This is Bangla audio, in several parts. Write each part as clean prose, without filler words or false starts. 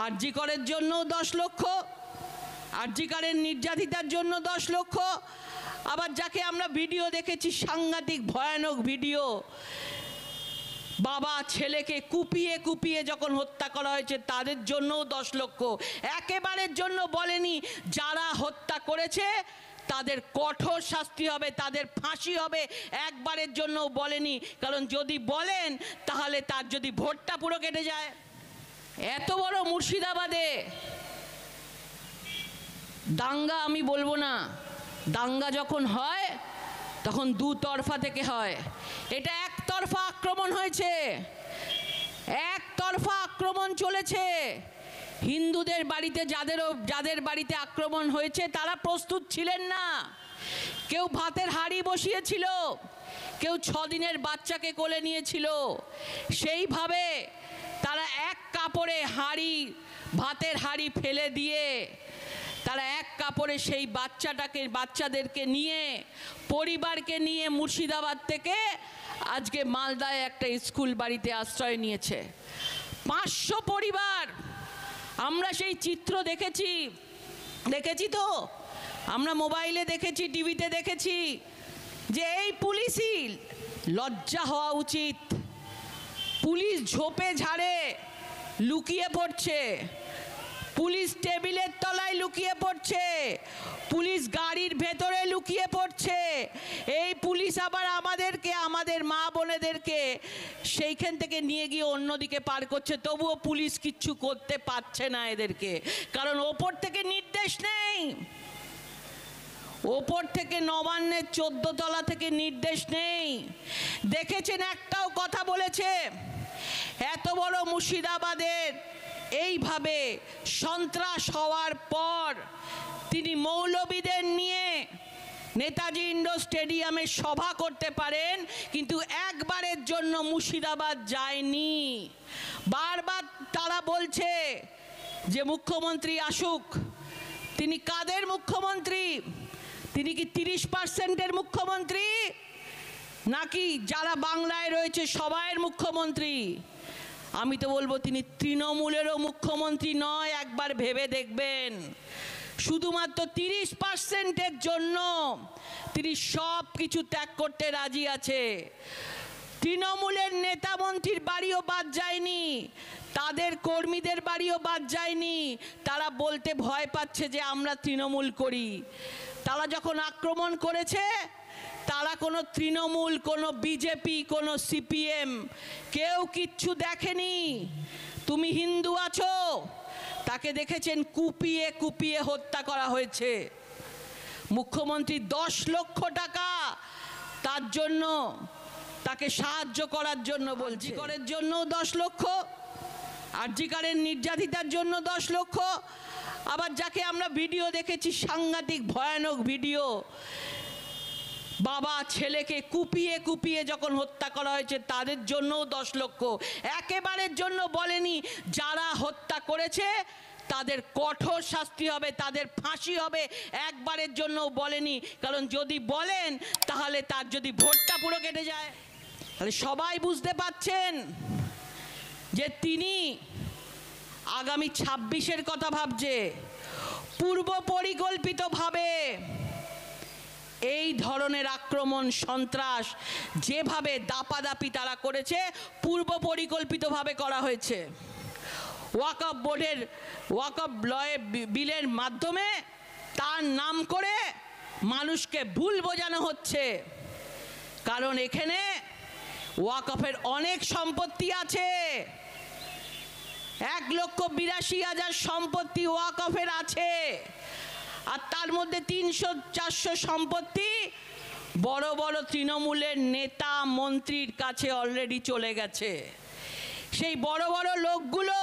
আরজি করের জন্য 10 লক্ষ, আরজি করের নির্যাতিতার জন্য 10 লক্ষ, আবার যাকে আমরা ভিডিও দেখেছি সাংঘাতিক ভয়ানক ভিডিও, বাবা ছেলেকে কুপিয়ে কুপিয়ে যখন হত্যা করা হয়েছে তাদের জন্যও 10 লক্ষ। একেবারের জন্য বলেনি যারা হত্যা করেছে তাদের কঠোর শাস্তি হবে, তাদের ফাঁসি হবে, একবারের জন্য বলেনি। কারণ যদি বলেন তাহলে তার যদি ভোটটা পুরো কেটে যায়। এত বড় মুর্শিদাবাদে দাঙ্গা আমি বলবো না, দাঙ্গা যখন হয় তখন দুতরফা থেকে হয়। এটা একতরফা আক্রমণ হয়েছে, একতরফা আক্রমণ চলেছে। হিন্দুদের বাড়িতে যাদের বাড়িতে আক্রমণ হয়েছে তারা প্রস্তুত ছিলেন না। কেউ ভাতের হাঁড়ি বসিয়েছিল, কেউ 6 দিনের বাচ্চাকে কোলে নিয়েছিল। সেইভাবে তারা এক কাপড়ে ভাতের হাঁড়ি ফেলে দিয়ে তারা এক কাপড়ে সেই বাচ্চাদেরকে নিয়ে, পরিবারকে নিয়ে মুর্শিদাবাদ থেকে আজকে মালদায় একটা স্কুল বাড়িতে আশ্রয় নিয়েছে। 500 পরিবার। আমরা সেই চিত্র দেখেছি তো, আমরা মোবাইলে দেখেছি, টিভিতে দেখেছি যে এই পুলিশই লজ্জা হওয়া উচিত। পুলিশ ঝোপে ঝাড়ে লুকিয়ে পড়ছে, পুলিশ টেবিলের তলায় লুকিয়ে পড়ছে, পুলিশ গাড়ির ভেতরে লুকিয়ে পড়ছে। এই পুলিশ আবার আমাদের মা বোনেদেরকে সেইখান থেকে নিয়ে গিয়ে অন্যদিকে পার করছে, তবুও পুলিশ কিচ্ছু করতে পারছে না এদেরকে। কারণ ওপর থেকে নির্দেশ নেই, ওপর থেকে নবান্নের 14 তলা থেকে নির্দেশ নেই। দেখেছেন একটাও কথা বলেছে? এত বড় মুর্শিদাবাদের এইভাবে সন্ত্রাস হওয়ার পর তিনি মৌলবীদের নিয়ে নেতাজি ইন্ডোর স্টেডিয়ামে সভা করতে পারেন, কিন্তু একবারের জন্য মুর্শিদাবাদ যায়নি। বারবার তারা বলছে যে মুখ্যমন্ত্রী আসুক। তিনি কাদের মুখ্যমন্ত্রী? তিনি কি 30%-এর মুখ্যমন্ত্রী, নাকি যারা বাংলায় রয়েছে সবাইয়ের মুখ্যমন্ত্রী? আমি তো বলবো তিনি তৃণমূলেরও মুখ্যমন্ত্রী নয়। একবার ভেবে দেখবেন, শুধুমাত্র 30%-এর জন্য তিনি সব কিছু ত্যাগ করতে রাজি আছে। তৃণমূলের নেতা মন্ত্রীর বাড়িও বাদ যায়নি, তাদের কর্মীদের বাড়িও বাদ যায়নি। তারা বলতে ভয় পাচ্ছে যে আমরা তৃণমূল করি। তারা যখন আক্রমণ করেছে, তারা কোনো তৃণমূল, কোনো বিজেপি, কোনো সিপিএম কেউ কিচ্ছু দেখেনি। তুমি হিন্দু আছো, তাকে দেখেছেন কুপিয়ে কুপিয়ে হত্যা করা হয়েছে। মুখ্যমন্ত্রী 10 লক্ষ টাকা তার জন্য, তাকে সাহায্য করার জন্য বলছে। আরজি করের জন্য 10 লক্ষ, আরজি করের নির্যাতিতার জন্য 10 লক্ষ, আবার যাকে আমরা ভিডিও দেখেছি সাংঘাতিক ভয়ানক ভিডিও, বাবা ছেলেকে কুপিয়ে কুপিয়ে যখন হত্যা করা হয়েছে তাদের জন্যও 10 লক্ষ। একেবারের জন্য বলেনি যারা হত্যা করেছে তাদের কঠোর শাস্তি হবে, তাদের ফাঁসি হবে, একবারের জন্য বলেনি। কারণ যদি বলেন তাহলে তার যদি ভোটটা পুরো কেটে যায়। তাহলে সবাই বুঝতে পারছেন যে তিনি আগামী 26-এর কথা ভাবছে। পূর্ব পরিকল্পিতভাবে এই ধরনের আক্রমণ, সন্ত্রাস যেভাবে দাপাদাপি তারা করেছে, পূর্ব পরিকল্পিতভাবে করা হয়েছে। ওয়াকফ বোর্ডের ওয়াকফ বিলের মাধ্যমে তার নাম করে মানুষকে ভুল বোঝানো হচ্ছে। কারণ এখানে ওয়াকফের অনেক সম্পত্তি আছে, 1,82,000 সম্পত্তি ওয়াকফের আছে, আর তার মধ্যে 300-400 সম্পত্তি বড় বড় তৃণমূলের নেতা মন্ত্রীর কাছে অলরেডি চলে গেছে। সেই বড় বড় লোকগুলো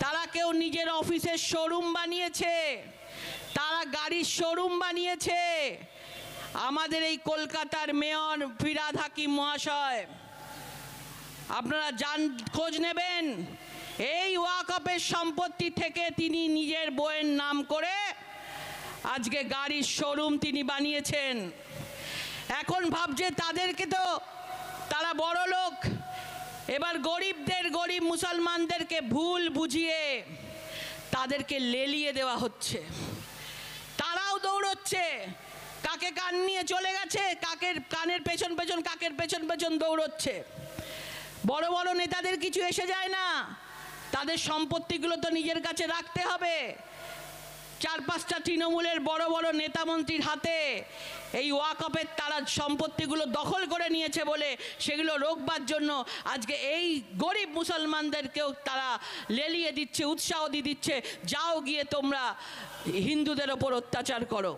তারা কেউ নিজের অফিসের শোরুম বানিয়েছে, তারা গাড়ির শোরুম বানিয়েছে। আমাদের এই কলকাতার মেয়র ফিরহাদ হাকিম মহাশয়, আপনারা খোঁজ নেবেন, এই ওয়াকফের সম্পত্তি থেকে তিনি নিজের বইয়ের নাম করে আজকে গাড়ির শোরুম তিনি বানিয়েছেন। এখন ভাবছে তাদেরকে তো, তারা বড় লোক, এবার গরিব মুসলমানদেরকে ভুল বুঝিয়ে তাদেরকে লেলিয়ে দেওয়া হচ্ছে। তারাও দৌড়চ্ছে, কাকে কান নিয়ে চলে গেছে, কাকের কানের পেছন পেছন, কাকের পেছন পেছন দৌড়চ্ছে। বড় বড় নেতাদের কিছু এসে যায় না, তাদের সম্পত্তিগুলো তো নিজের কাছে রাখতে হবে। 4-5টা তৃণমূলের বড় বড় নেতা মন্ত্রীর হাতে এই ওয়াকফের তারা সম্পত্তিগুলো দখল করে নিয়েছে বলে সেগুলো রোকবার জন্য আজকে এই গরিব মুসলমানদেরকেও তারা লেলিয়ে দিচ্ছে, উৎসাহ দিয়ে দিচ্ছে, যাও গিয়ে তোমরা হিন্দুদের ওপর অত্যাচার করো।